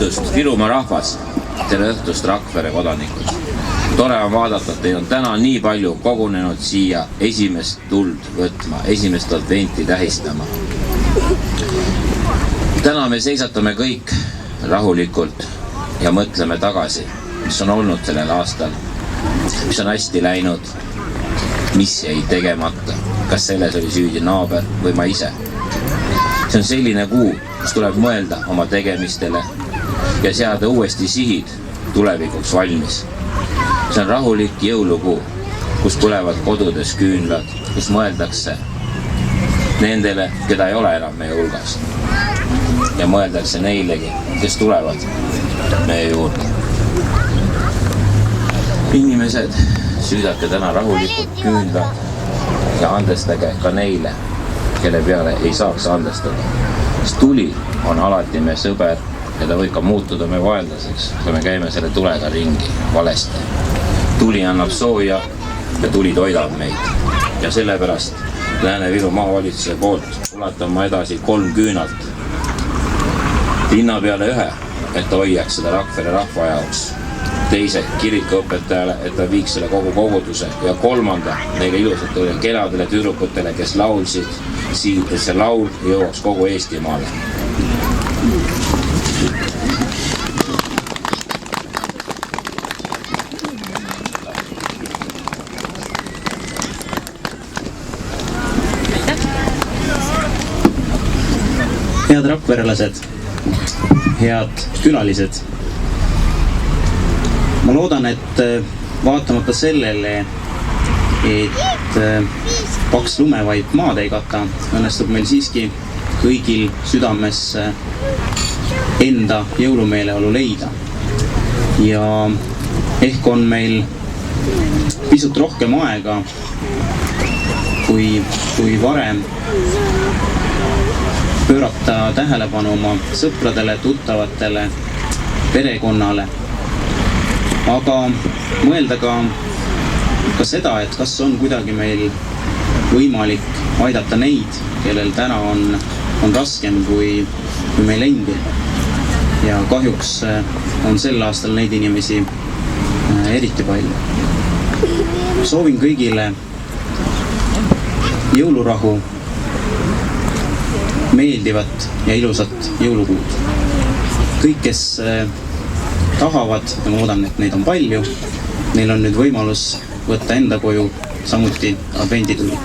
õhtust, Virumaa rahvas, tere õhtust, Rakvere kodanikud. Tore on vaadata, et teid on täna nii palju kogunenud siia esimest tuld võtma, esimest adventi tähistama. Täna me seisatame kõik rahulikult ja mõtleme tagasi, mis on olnud sellel aastal, mis on hästi läinud, mis jäi tegemata, kas selles oli süüdi naaber või ma ise. See on selline kuu, kus tuleb mõelda oma tegemistele ja seada uuesti sihid tulevikuks valmis. See on rahulik jõulukuu, kus tulevad kodudes küünlad, kus mõeldakse nendele, keda ei ole enam meie hulgas. Ja mõeldakse neilegi, kes tulevad meie juurde. Inimesed, süüdake täna rahulikult küünlad ja andestage ka neile, kelle peale ei saaks andestada. Sest tuli on alati meie sõber ja ta võib ka muutuda meie vaenlaseks, kui me käime selle tulega ringi valesti. Tuli annab sooja ja tuli toidab meid. Ja sellepärast Lääne-Viru maavalitsuse poolt ulatan ma edasi 3 küünalt. Linna peale 1, et ta hoiaks seda Rakvere rahva jaoks. Teise kirikuõpetajale, et ta viiks selle kogu koguduse. Ja 3. neile ilusatele keladele tüdrukutele, kes laulsid siit, et see laul jõuaks kogu Eestimaale. Head rakverelased, head külalised. Ma loodan, et vaatamata sellele, et paks lume vaid maad ei kata, õnnestub meil siiski kõigil südames enda jõulumeeleolu leida. Ja ehk on meil pisut rohkem aega kui varem pöörata tähelepanu oma sõpradele, tuttavatele, perekonnale. Aga mõelda ka seda, et kas on kuidagi meil võimalik aidata neid, kellel täna on raskem kui meil endil. Ja kahjuks on sel aastal neid inimesi eriti palju. Soovin kõigile jõulurahu, meeldivat ja ilusat jõulukuud. Kõik, kes tahavad, ja ma loodan, et neid on palju, neil on nüüd võimalus võtta enda koju samuti advendituli.